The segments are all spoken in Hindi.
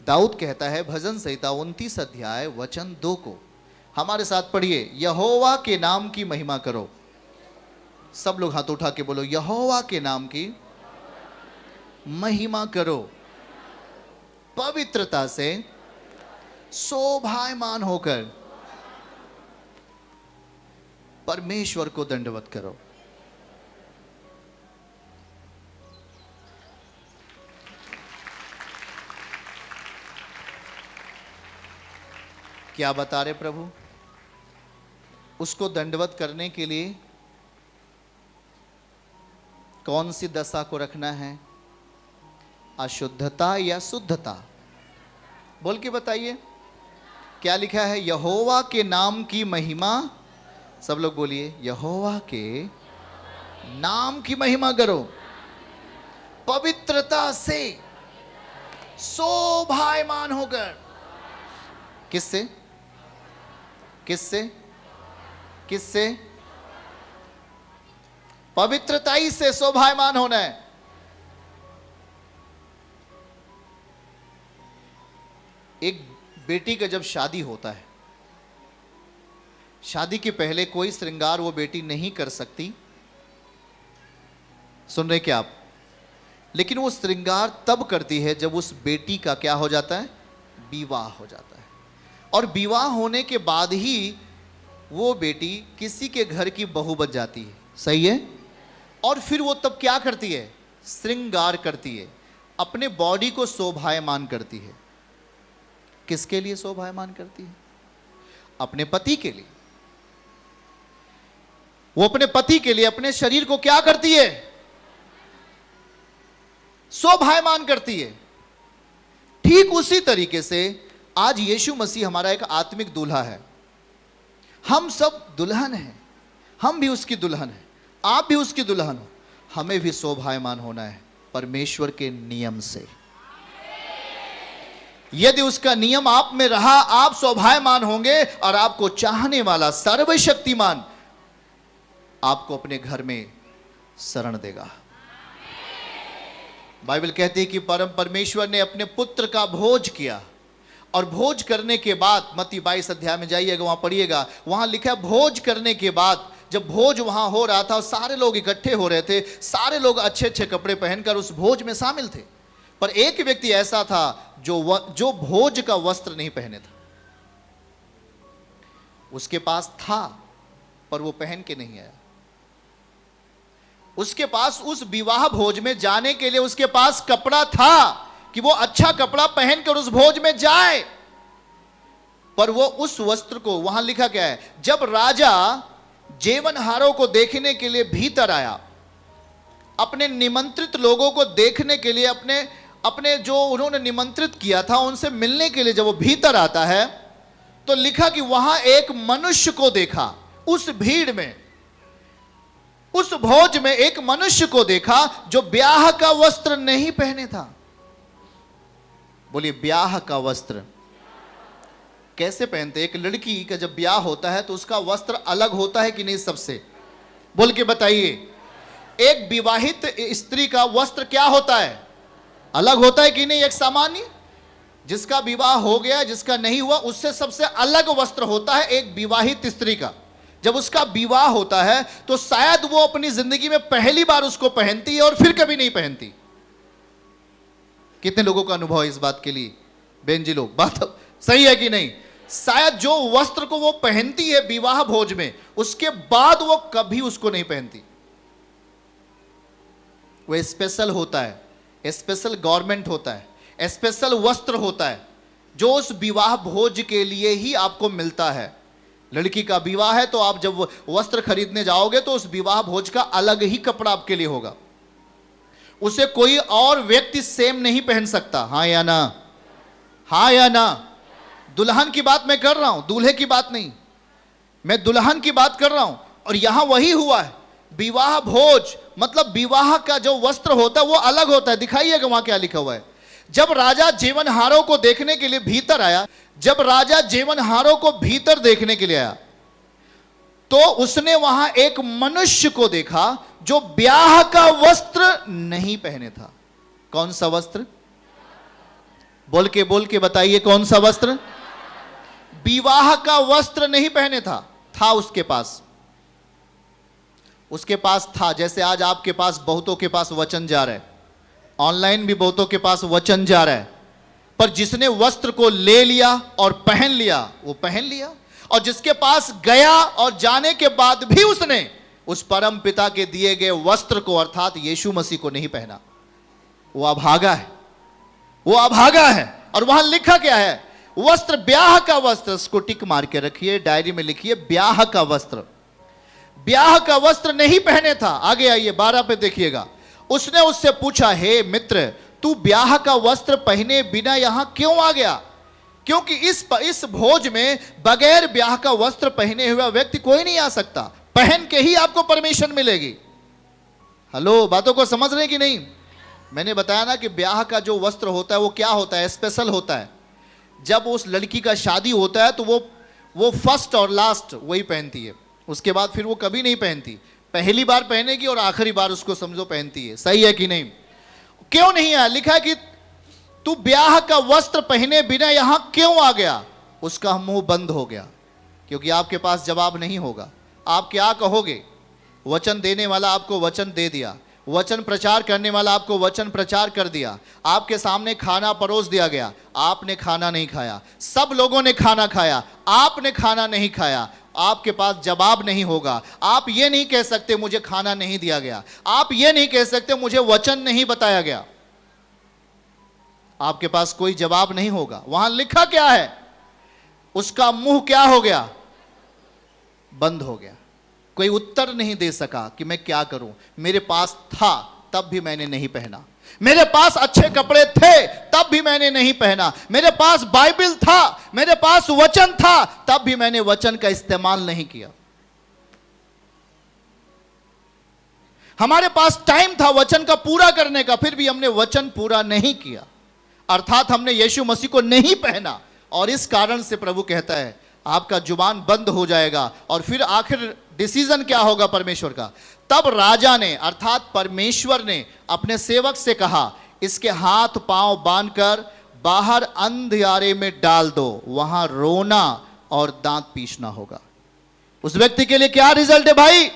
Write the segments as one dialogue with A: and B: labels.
A: दाऊद कहता है भजन संहिता 29 अध्याय वचन 2 को, हमारे साथ पढ़िए, यहोवा के नाम की महिमा करो। सब लोग हाथ उठा के बोलो, यहोवा के नाम की महिमा करो, पवित्रता से शोभायमान होकर परमेश्वर को दंडवत करो। क्या बता रहे प्रभु? उसको दंडवत करने के लिए कौन सी दशा को रखना है? अशुद्धता या शुद्धता? बोल के बताइए, क्या लिखा है? यहोवा के नाम की महिमा, सब लोग बोलिए, यहोवा के नाम की महिमा करो, पवित्रता से शोभायमान होकर। किससे? किससे? किससे? पवित्रता ही से शोभायमान होना है। एक बेटी का जब शादी होता है, शादी के पहले कोई श्रृंगार वो बेटी नहीं कर सकती। सुन रहे क्या आप? लेकिन वो श्रृंगार तब करती है जब उस बेटी का क्या हो जाता है? विवाह हो जाता है। और विवाह होने के बाद ही वो बेटी किसी के घर की बहू बन जाती है। सही है? और फिर वो तब क्या करती है? श्रृंगार करती है, अपने बॉडी को शोभायमान करती है। किसके लिए शोभायमान करती है? अपने पति के लिए। वो अपने पति के लिए अपने शरीर को क्या करती है? शोभायमान करती है। ठीक उसी तरीके से आज यीशु मसीह हमारा एक आत्मिक दूल्हा है। हम सब दुल्हन हैं, हम भी उसकी दुल्हन हैं, आप भी उसकी दुल्हन हो। हमें भी शोभायमान होना है परमेश्वर के नियम से। यदि उसका नियम आप में रहा, आप शोभायमान होंगे और आपको चाहने वाला सर्वशक्तिमान आपको अपने घर में शरण देगा। बाइबल कहती है कि परम परमेश्वर ने अपने पुत्र का भोज किया, और भोज करने के बाद, मत्ती 22 अध्याय में जाइएगा, वहां पढ़िएगा, वहां लिखा है भोज करने के बाद, जब भोज वहां हो रहा था और सारे लोग इकट्ठे हो रहे थे, सारे लोग अच्छे अच्छे कपड़े पहनकर उस भोज में शामिल थे, पर एक व्यक्ति ऐसा था जो भोज का वस्त्र नहीं पहने था। उसके पास था पर वो पहन के नहीं आया। उसके पास उस विवाह भोज में जाने के लिए उसके पास कपड़ा था कि वो अच्छा कपड़ा पहनकर उस भोज में जाए, पर वो उस वस्त्र को, वहां लिखा क्या है, जब राजा जेवनहारों को देखने के लिए भीतर आया, अपने निमंत्रित लोगों को देखने के लिए, अपने जो उन्होंने निमंत्रित किया था उनसे मिलने के लिए जब वो भीतर आता है, तो लिखा कि वहां एक मनुष्य को देखा। उस भीड़ में, उस भोज में एक मनुष्य को देखा जो ब्याह का वस्त्र नहीं पहने था। बोलिए, ब्याह का वस्त्र कैसे पहनते? एक लड़की का जब ब्याह होता है तो उसका वस्त्र अलग होता है कि नहीं? सबसे बोल के बताइए। एक विवाहित स्त्री का वस्त्र क्या होता है? अलग होता है कि नहीं? एक सामान्य, जिसका विवाह हो गया, जिसका नहीं हुआ, उससे सबसे अलग वस्त्र होता है एक विवाहित स्त्री का। जब उसका विवाह होता है तो शायद वो अपनी जिंदगी में पहली बार उसको पहनती है और फिर कभी नहीं पहनती। कितने लोगों का अनुभव है इस बात के लिए? बेन जी लोग, बात सही है कि नहीं? शायद जो वस्त्र को वो पहनती है विवाह भोज में, उसके बाद वो कभी उसको नहीं पहनती। वो स्पेशल होता है, स्पेशल गॉर्मेंट होता है, स्पेशल वस्त्र होता है जो उस विवाह भोज के लिए ही आपको मिलता है। लड़की का विवाह है तो आप जब वस्त्र खरीदने जाओगे तो उस विवाह भोज का अलग ही कपड़ा आपके लिए होगा। उसे कोई और व्यक्ति सेम नहीं पहन सकता। हाँ या ना? हाँ या ना? दुल्हन की बात मैं कर रहा हूं, दूल्हे की बात नहीं। मैं दुल्हन की बात कर रहा हूं। और यहां वही हुआ है। विवाह भोज मतलब विवाह का जो वस्त्र होता है वो अलग होता है। दिखाइएगा वहां क्या लिखा हुआ है। जब राजा जेवनहारों को देखने के लिए भीतर आया, जब राजा जेवनहारों को भीतर देखने के लिए आया, तो उसने वहां एक मनुष्य को देखा जो ब्याह का वस्त्र नहीं पहने था। कौन सा वस्त्र? बोल के बताइए कौन सा वस्त्र? विवाह का वस्त्र नहीं पहने था उसके पास। उसके पास था, जैसे आज आपके पास बहुतों के पास वचन जा रहा है, ऑनलाइन भी बहुतों के पास वचन जा रहा है, पर जिसने वस्त्र को ले लिया और पहन लिया वो पहन लिया, और जिसके पास गया और जाने के बाद भी उसने उस परम पिता के दिए गए वस्त्र को अर्थात यीशु मसीह को नहीं पहना, वो अभागा है, वो अभागा है। और वहां लिखा क्या है? वस्त्र, ब्याह का वस्त्र। इसको टिक मार के रखिए, डायरी में लिखिए, ब्याह का वस्त्र। ब्याह का वस्त्र नहीं पहने था। आगे आइए 12 पे देखिएगा। उसने उससे पूछा, हे मित्र, तू ब्याह का वस्त्र पहने बिना यहां क्यों आ गया? क्योंकि इस भोज में बगैर ब्याह का वस्त्र पहने हुआ व्यक्ति कोई नहीं आ सकता, पहन के ही आपको परमिशन मिलेगी। हेलो, बातों को समझ रहे कि नहीं? मैंने बताया ना कि ब्याह का जो वस्त्र होता है वो क्या होता है? स्पेशल होता है। जब उस लड़की का शादी होता है तो वो फर्स्ट और लास्ट वही पहनती है, उसके बाद फिर वो कभी नहीं पहनती। पहली बार पहनेगी और आखिरी बार उसको समझो पहनती है। सही है कि नहीं? क्यों नहीं है? लिखा है कि तू ब्याह का वस्त्र पहने बिना यहां क्यों आ गया? उसका मुंह बंद हो गया, क्योंकि आपके पास जवाब नहीं होगा। आप क्या कहोगे? वचन देने वाला आपको वचन दे दिया, वचन प्रचार करने वाला आपको वचन प्रचार कर दिया, आपके सामने खाना परोस दिया गया, आपने खाना नहीं खाया, सब लोगों ने खाना खाया, आपने खाना नहीं खाया। आपके पास जवाब नहीं होगा। आप ये नहीं कह सकते मुझे खाना नहीं दिया गया, आप ये नहीं कह सकते मुझे वचन नहीं बताया गया। आपके पास कोई जवाब नहीं होगा। वहां लिखा क्या है? उसका मुंह क्या हो गया? बंद हो गया। कोई उत्तर नहीं दे सका कि मैं क्या करूं। मेरे पास था तब भी मैंने नहीं पहना, मेरे पास अच्छे कपड़े थे तब भी मैंने नहीं पहना, मेरे पास बाइबल था, मेरे पास वचन था, तब भी मैंने वचन का इस्तेमाल नहीं किया। हमारे पास टाइम था वचन का पूरा करने का, फिर भी हमने वचन पूरा नहीं किया, अर्थात हमने यीशु मसीह को नहीं पहना। और इस कारण से प्रभु कहता है आपका जुबान बंद हो जाएगा। और फिर आखिर डिसीजन क्या होगा परमेश्वर का? तब राजा ने अर्थात परमेश्वर ने अपने सेवक से कहा, इसके हाथ पांव बांधकर बाहर अंधियारे में डाल दो, वहां रोना और दांत पीसना होगा। उस व्यक्ति के लिए क्या रिजल्ट है भाई?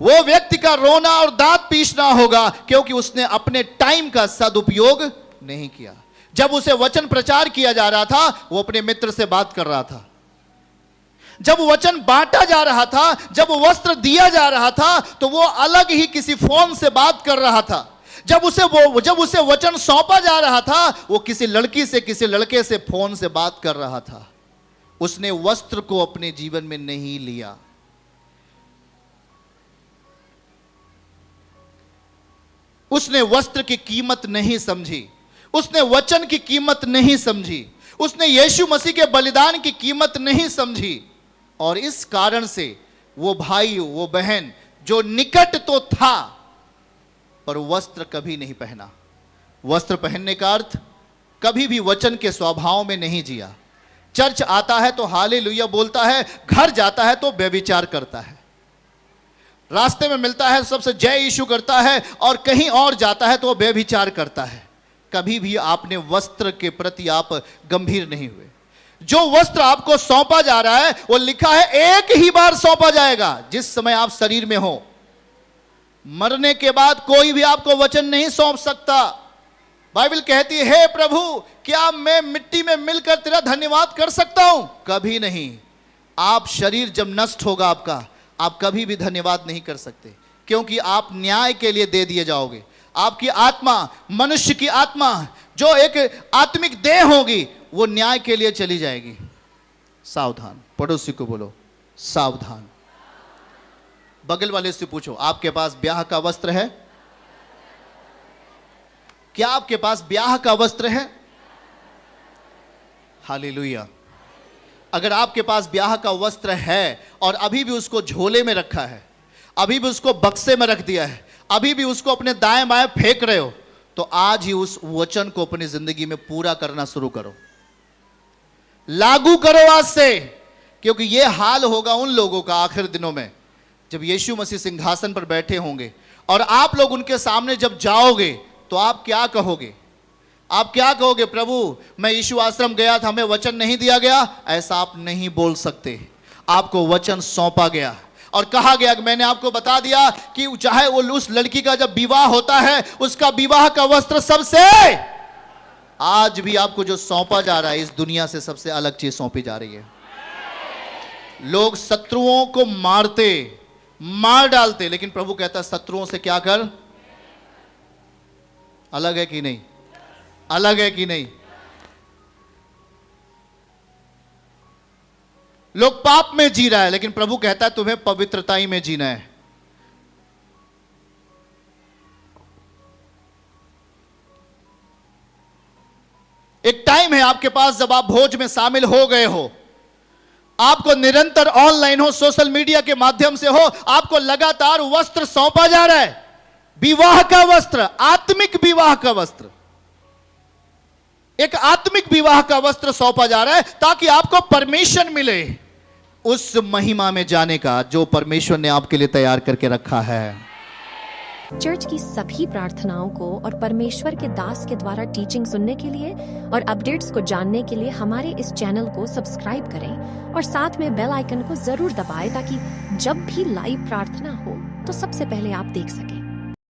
A: वो व्यक्ति का रोना और दांत पीसना होगा, क्योंकि उसने अपने टाइम का सदुपयोग नहीं किया। जब उसे वचन प्रचार किया जा रहा था वो अपने मित्र से बात कर रहा था, जब वचन बांटा जा रहा था, जब वस्त्र दिया जा रहा था तो वो अलग ही किसी फोन से बात कर रहा था। जब उसे वचन सौंपा जा रहा था वो किसी लड़की से, किसी लड़के से फोन से बात कर रहा था। उसने वस्त्र को अपने जीवन में नहीं लिया। उसने वस्त्र की कीमत नहीं समझी, उसने वचन की कीमत नहीं समझी, उसने यीशु मसीह के बलिदान की कीमत नहीं समझी। और इस कारण से वो भाई, वो बहन जो निकट तो था पर वस्त्र कभी नहीं पहना। वस्त्र पहनने का अर्थ कभी भी वचन के स्वभाव में नहीं जिया। चर्च आता है तो हालेलुया बोलता है, घर जाता है तो व्यभिचार करता है, रास्ते में मिलता है सबसे जय यीशु करता है, और कहीं और जाता है तो व्यभिचार करता है। कभी भी आपने वस्त्र के प्रति आप गंभीर नहीं हुए। जो वस्त्र आपको सौंपा जा रहा है वो लिखा है एक ही बार सौंपा जाएगा, जिस समय आप शरीर में हो। मरने के बाद कोई भी आपको वचन नहीं सौंप सकता। बाइबल कहती है, हे प्रभु, क्या मैं मिट्टी में मिलकर तेरा धन्यवाद कर सकता हूं? कभी नहीं। आप शरीर जब नष्ट होगा आपका, आप कभी भी धन्यवाद नहीं कर सकते, क्योंकि आप न्याय के लिए दे दिए जाओगे। आपकी आत्मा, मनुष्य की आत्मा जो एक आत्मिक देह होगी, वो न्याय के लिए चली जाएगी। सावधान। पड़ोसी को बोलो सावधान। बगल वाले से पूछो, आपके पास ब्याह का वस्त्र है? क्या आपके पास ब्याह का वस्त्र है? हालेलुया। अगर आपके पास ब्याह का वस्त्र है और अभी भी उसको झोले में रखा है, अभी भी उसको बक्से में रख दिया है, अभी भी उसको अपने दाएं बाएं फेंक रहे हो, तो आज ही उस वचन को अपनी जिंदगी में पूरा करना शुरू करो, लागू करो आज से। क्योंकि यह हाल होगा उन लोगों का आखिर दिनों में, जब यीशु मसीह सिंहासन पर बैठे होंगे और आप लोग उनके सामने जब जाओगे तो आप क्या कहोगे? आप क्या कहोगे, प्रभु मैं यीशु आश्रम गया था, हमें वचन नहीं दिया गया? ऐसा आप नहीं बोल सकते। आपको वचन सौंपा गया और कहा गया कि मैंने आपको बता दिया कि चाहे वो उस लड़की का जब विवाह होता है, उसका विवाह का वस्त्र सबसे, आज भी आपको जो सौंपा जा रहा है इस दुनिया से सबसे अलग चीज सौंपी जा रही है। लोग शत्रुओं को मारते, मार डालते, लेकिन प्रभु कहता है शत्रुओं से क्या कर? अलग है कि नहीं? अलग है कि नहीं? लोग पाप में जी रहा है, लेकिन प्रभु कहता है तुम्हें पवित्रताई में जीना है। एक टाइम है आपके पास जब आप भोज में शामिल हो गए हो, आपको निरंतर ऑनलाइन हो, सोशल मीडिया के माध्यम से हो, आपको लगातार वस्त्र सौंपा जा रहा है, विवाह का वस्त्र, आत्मिक विवाह का वस्त्र, एक आत्मिक विवाह का वस्त्र सौंपा जा रहा है ताकि आपको परमिशन मिले उस महिमा में जाने का जो परमेश्वर ने आपके लिए तैयार करके रखा है।
B: चर्च की सभी प्रार्थनाओं को और परमेश्वर के दास के द्वारा टीचिंग सुनने के लिए और अपडेट्स को जानने के लिए हमारे इस चैनल को सब्सक्राइब करें और साथ में बेल आइकन को जरूर दबाएं ताकि जब भी लाइव प्रार्थना हो तो सबसे पहले आप देख सकें।